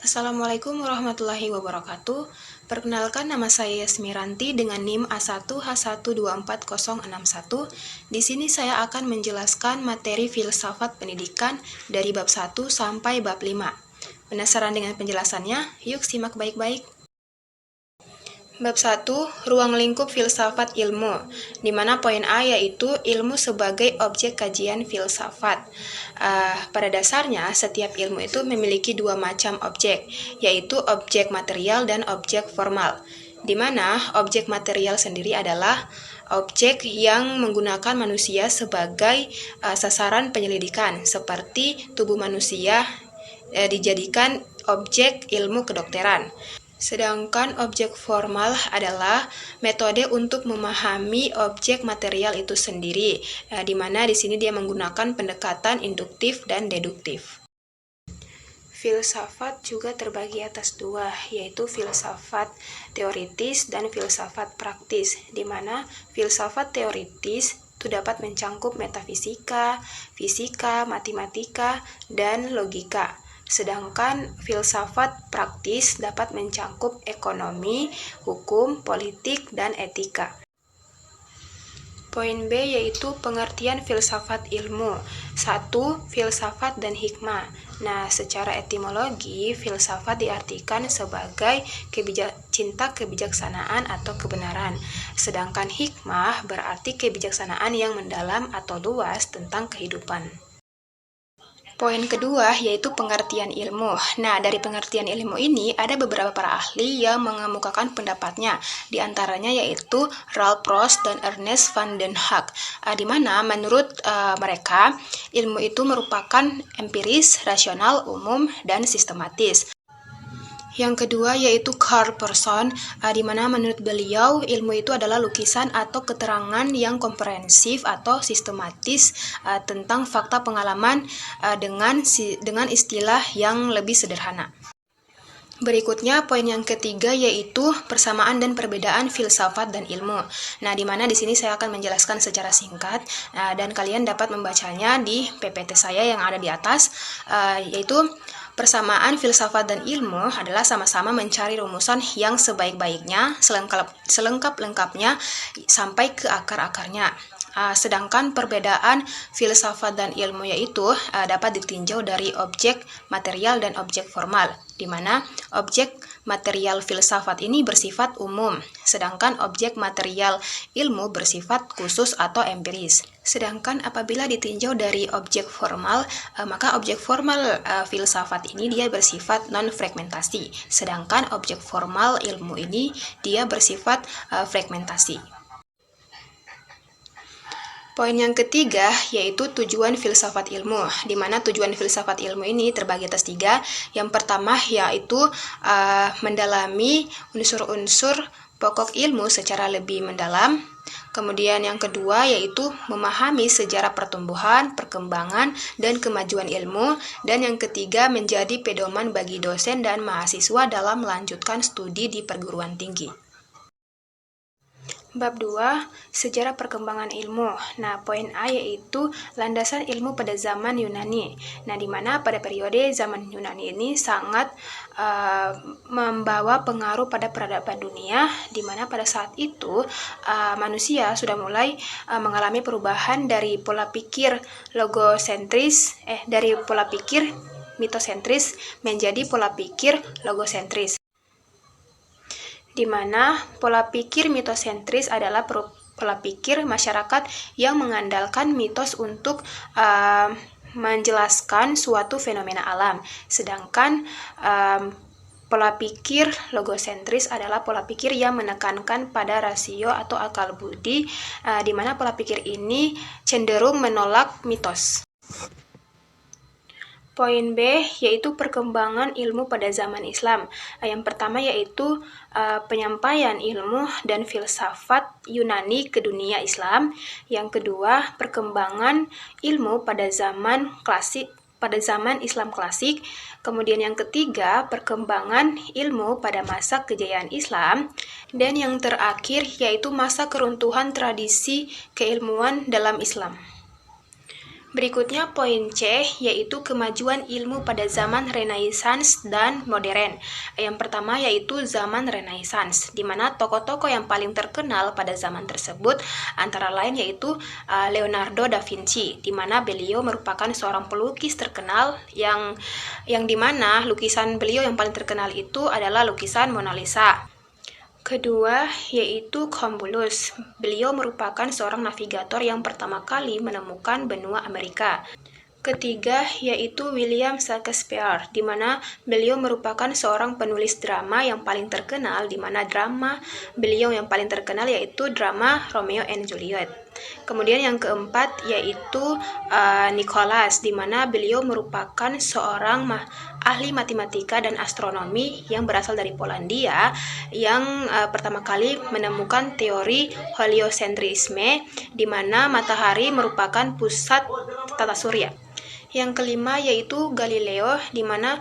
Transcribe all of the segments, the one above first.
Assalamualaikum warahmatullahi wabarakatuh. Perkenalkan, nama saya Yasmiranti dengan NIM A1H124061. Di sini saya akan menjelaskan materi filsafat pendidikan dari bab 1 sampai bab 5. Penasaran dengan penjelasannya? Yuk simak baik-baik. Bab 1, ruang lingkup filsafat ilmu, di mana poin A yaitu ilmu sebagai objek kajian filsafat. Pada dasarnya, setiap ilmu itu memiliki dua macam objek, yaitu objek material dan objek formal, di mana objek material sendiri adalah objek yang menggunakan manusia sebagai sasaran penyelidikan, seperti tubuh manusia dijadikan objek ilmu kedokteran. Sedangkan objek formal adalah metode untuk memahami objek material itu sendiri, di mana di sini dia menggunakan pendekatan induktif dan deduktif. Filsafat juga terbagi atas dua, yaitu filsafat teoritis dan filsafat praktis, di mana filsafat teoritis itu dapat mencangkup metafisika, fisika, matematika, dan logika. Sedangkan filsafat praktis dapat mencangkup ekonomi, hukum, politik, dan etika. Poin B yaitu pengertian filsafat ilmu. 1. Filsafat dan hikmah. Nah, secara etimologi, filsafat diartikan sebagai cinta kebijaksanaan atau kebenaran. Sedangkan hikmah berarti kebijaksanaan yang mendalam atau luas tentang kehidupan. Poin kedua yaitu pengertian ilmu. Nah, dari pengertian ilmu ini ada beberapa para ahli yang mengemukakan pendapatnya. Di antaranya yaitu Ralph Ross dan Ernest van den Haag. Di mana menurut mereka ilmu itu merupakan empiris, rasional, umum, dan sistematis. Yang kedua yaitu Carl Person, di mana menurut beliau ilmu itu adalah lukisan atau keterangan yang komprehensif atau sistematis tentang fakta pengalaman dengan istilah yang lebih sederhana. Berikutnya poin yang ketiga yaitu persamaan dan perbedaan filsafat dan ilmu. Nah, di mana di sini saya akan menjelaskan secara singkat dan kalian dapat membacanya di PPT saya yang ada di atas, yaitu persamaan filsafat dan ilmu adalah sama-sama mencari rumusan yang sebaik-baiknya, selengkap-lengkapnya, sampai ke akar-akarnya. Sedangkan perbedaan filsafat dan ilmu yaitu dapat ditinjau dari objek material dan objek formal, di mana objek material filsafat ini bersifat umum, sedangkan objek material ilmu bersifat khusus atau empiris. Sedangkan apabila ditinjau dari objek formal, maka objek formal filsafat ini dia bersifat non-fragmentasi, sedangkan objek formal ilmu ini dia bersifat fragmentasi. Poin yang ketiga yaitu tujuan filsafat ilmu, di mana tujuan filsafat ilmu ini terbagi atas tiga. Yang pertama yaitu mendalami unsur-unsur pokok ilmu secara lebih mendalam. Kemudian yang kedua yaitu memahami sejarah pertumbuhan, perkembangan, dan kemajuan ilmu. Dan yang ketiga menjadi pedoman bagi dosen dan mahasiswa dalam melanjutkan studi di perguruan tinggi. Bab 2, sejarah perkembangan ilmu. Nah, poin A yaitu landasan ilmu pada zaman Yunani. Nah, di mana pada periode zaman Yunani ini sangat membawa pengaruh pada peradaban dunia, di mana pada saat itu manusia sudah mulai mengalami perubahan dari pola pikir dari pola pikir mitosentris menjadi pola pikir logosentris, di mana pola pikir mitosentris adalah pola pikir masyarakat yang mengandalkan mitos untuk menjelaskan suatu fenomena alam. Sedangkan pola pikir logosentris adalah pola pikir yang menekankan pada rasio atau akal budi, di mana pola pikir ini cenderung menolak mitos. Poin B yaitu perkembangan ilmu pada zaman Islam. Yang pertama yaitu penyampaian ilmu dan filsafat Yunani ke dunia Islam. Yang kedua, perkembangan ilmu pada zaman Islam klasik. Kemudian yang ketiga, perkembangan ilmu pada masa kejayaan Islam. Dan yang terakhir yaitu masa keruntuhan tradisi keilmuan dalam Islam. Berikutnya poin C, yaitu kemajuan ilmu pada zaman Renaissance dan modern. Yang pertama yaitu zaman Renaissance, di mana tokoh-tokoh yang paling terkenal pada zaman tersebut antara lain yaitu Leonardo da Vinci, di mana beliau merupakan seorang pelukis terkenal yang dimana lukisan beliau yang paling terkenal itu adalah lukisan Mona Lisa. Kedua, yaitu Columbus. Beliau merupakan seorang navigator yang pertama kali menemukan benua Amerika. Ketiga, yaitu William Shakespeare, di mana beliau merupakan seorang penulis drama yang paling terkenal, di mana drama beliau yang paling terkenal yaitu drama Romeo and Juliet. Kemudian yang keempat, yaitu Nicholas, di mana beliau merupakan seorang ahli matematika dan astronomi yang berasal dari Polandia, yang pertama kali menemukan teori heliocentrisme, di mana matahari merupakan pusat tata surya. Yang kelima yaitu Galileo, di mana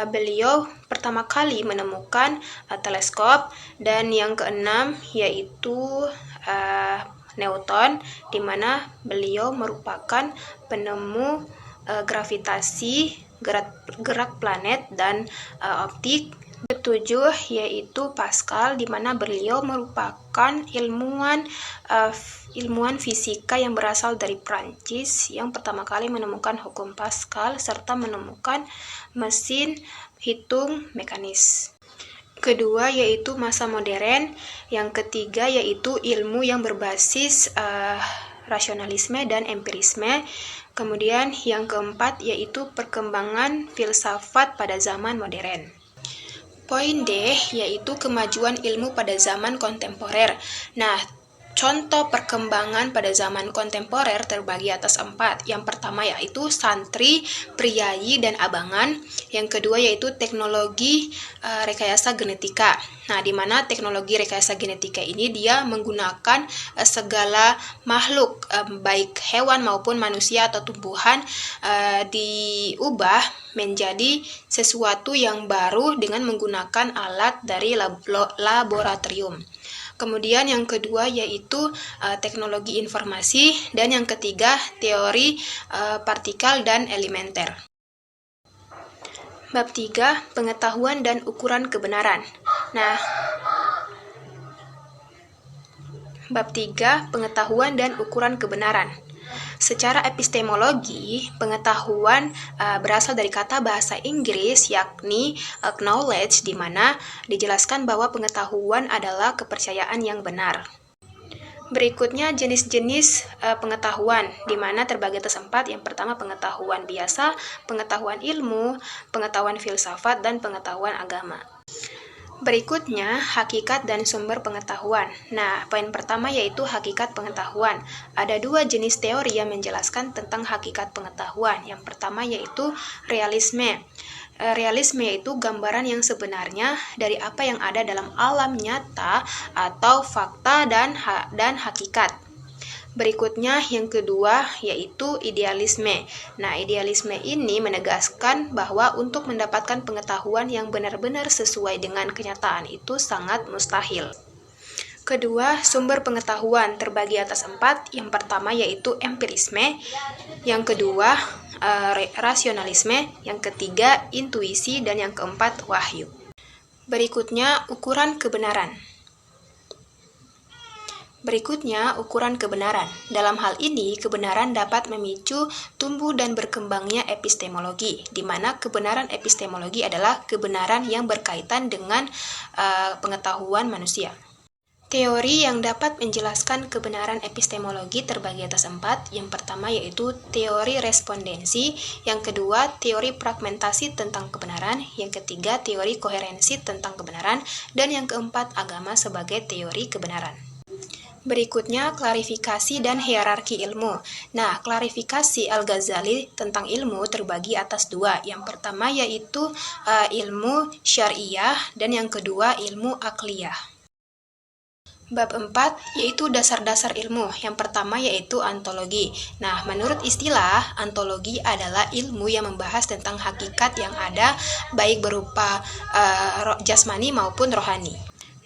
beliau pertama kali menemukan teleskop. Dan yang keenam yaitu Newton, di mana beliau merupakan penemu gravitasi, gerak planet, dan optik. Ketujuh yaitu Pascal, di mana beliau merupakan ilmuwan fisika yang berasal dari Prancis yang pertama kali menemukan hukum Pascal serta menemukan mesin hitung mekanis. Kedua yaitu masa modern. Yang ketiga yaitu ilmu yang berbasis rasionalisme dan empirisme. Kemudian yang keempat yaitu perkembangan filsafat pada zaman modern. Poin D yaitu kemajuan ilmu pada zaman kontemporer. Nah, contoh perkembangan pada zaman kontemporer terbagi atas 4. Yang pertama yaitu santri, priayi, dan abangan. Yang kedua yaitu teknologi rekayasa genetika. Nah, di mana teknologi rekayasa genetika ini dia menggunakan segala makhluk, baik hewan maupun manusia atau tumbuhan, diubah menjadi sesuatu yang baru dengan menggunakan alat dari laboratorium. Kemudian yang kedua yaitu teknologi informasi, dan yang ketiga teori partikel dan elementer. Bab 3, pengetahuan dan ukuran kebenaran. Nah, bab 3, pengetahuan dan ukuran kebenaran. Secara epistemologi, pengetahuan berasal dari kata bahasa Inggris yakni knowledge, di mana dijelaskan bahwa pengetahuan adalah kepercayaan yang benar. Berikutnya jenis-jenis pengetahuan, di mana terbagi atas 4. Yang pertama pengetahuan biasa, pengetahuan ilmu, pengetahuan filsafat, dan pengetahuan agama. Berikutnya, hakikat dan sumber pengetahuan. Nah, poin pertama yaitu hakikat pengetahuan. Ada 2 jenis teori yang menjelaskan tentang hakikat pengetahuan. Yang pertama yaitu realisme. Realisme yaitu gambaran yang sebenarnya dari apa yang ada dalam alam nyata atau fakta dan hakikat. Berikutnya yang kedua yaitu idealisme. Nah, idealisme ini menegaskan bahwa untuk mendapatkan pengetahuan yang benar-benar sesuai dengan kenyataan itu sangat mustahil. Kedua, sumber pengetahuan terbagi atas 4. Yang pertama yaitu empirisme, yang kedua rasionalisme, yang ketiga intuisi, dan yang keempat wahyu. Berikutnya ukuran kebenaran. Dalam hal ini, kebenaran dapat memicu tumbuh dan berkembangnya epistemologi, di mana kebenaran epistemologi adalah kebenaran yang berkaitan dengan pengetahuan manusia. Teori yang dapat menjelaskan kebenaran epistemologi terbagi atas 4. Yang pertama yaitu teori respondensi, yang kedua teori fragmentasi tentang kebenaran, yang ketiga teori koherensi tentang kebenaran, dan yang keempat agama sebagai teori kebenaran. Berikutnya klarifikasi dan hierarki ilmu. Nah, klarifikasi Al-Ghazali tentang ilmu terbagi atas 2. Yang pertama yaitu ilmu syariah, dan yang kedua ilmu akliyah. Bab 4 yaitu dasar-dasar ilmu. Yang pertama yaitu ontologi. Nah, menurut istilah, ontologi adalah ilmu yang membahas tentang hakikat yang ada baik berupa jasmani maupun rohani.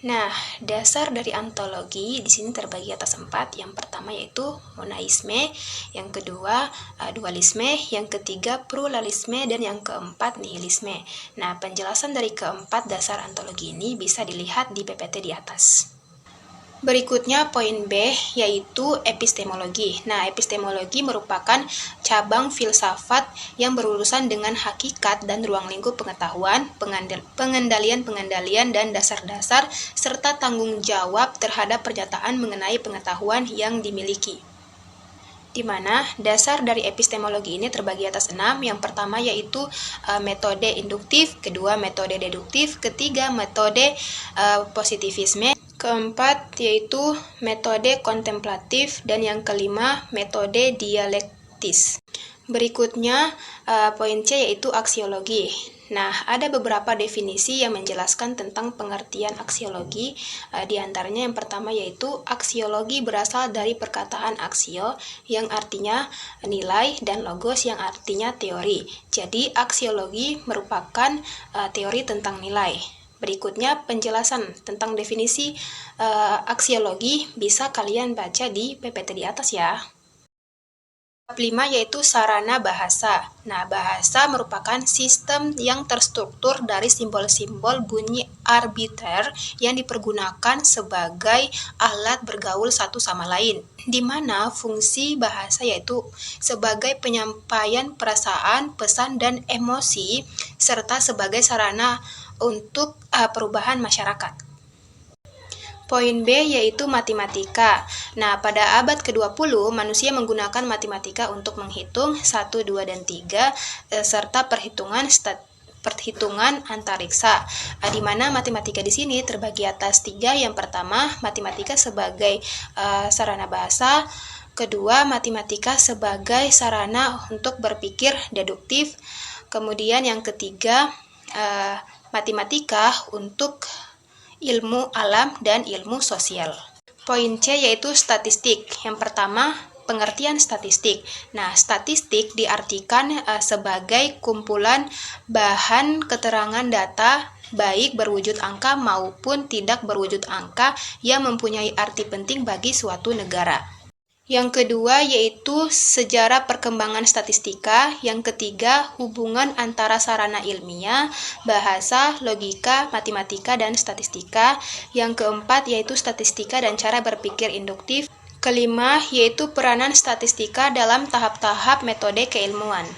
Nah, dasar dari ontologi di sini terbagi atas 4. Yang pertama yaitu monaisme, yang kedua dualisme, yang ketiga pluralisme, dan yang keempat nihilisme. Nah, penjelasan dari keempat dasar ontologi ini bisa dilihat di PPT di atas. Berikutnya poin B yaitu epistemologi. Nah, epistemologi merupakan cabang filsafat yang berurusan dengan hakikat dan ruang lingkup pengetahuan, pengendalian dan dasar-dasar serta tanggung jawab terhadap pernyataan mengenai pengetahuan yang dimiliki. Di mana dasar dari epistemologi ini terbagi atas 6. Yang pertama yaitu metode induktif, kedua metode deduktif, ketiga metode positivisme, keempat yaitu metode kontemplatif, dan yang kelima metode dialektis. Berikutnya poin C yaitu aksiologi. Nah, ada beberapa definisi yang menjelaskan tentang pengertian aksiologi. Di antaranya yang pertama yaitu aksiologi berasal dari perkataan aksio yang artinya nilai dan logos yang artinya teori. Jadi aksiologi merupakan teori tentang nilai. Berikutnya penjelasan tentang definisi aksiologi bisa kalian baca di PPT di atas ya. Bab 5 yaitu sarana bahasa. Nah, bahasa merupakan sistem yang terstruktur dari simbol-simbol bunyi arbiter yang dipergunakan sebagai alat bergaul satu sama lain, di mana fungsi bahasa yaitu sebagai penyampaian perasaan, pesan, dan emosi, serta sebagai sarana untuk perubahan masyarakat. Poin B yaitu matematika. Nah, pada abad ke-20, manusia menggunakan matematika untuk menghitung 1, 2, dan 3, serta perhitungan antariksa, di mana matematika di sini terbagi atas 3. Yang pertama, matematika sebagai sarana bahasa. Kedua, matematika sebagai sarana untuk berpikir deduktif. Kemudian yang ketiga, matematika untuk ilmu alam dan ilmu sosial. Poin C yaitu statistik. Yang pertama, pengertian statistik. Nah, statistik diartikan sebagai kumpulan bahan keterangan data baik berwujud angka maupun tidak berwujud angka yang mempunyai arti penting bagi suatu negara. Yang kedua yaitu sejarah perkembangan statistika. Yang ketiga, hubungan antara sarana ilmiah, bahasa, logika, matematika, dan statistika. Yang keempat yaitu statistika dan cara berpikir induktif. Kelima yaitu peranan statistika dalam tahap-tahap metode keilmuan.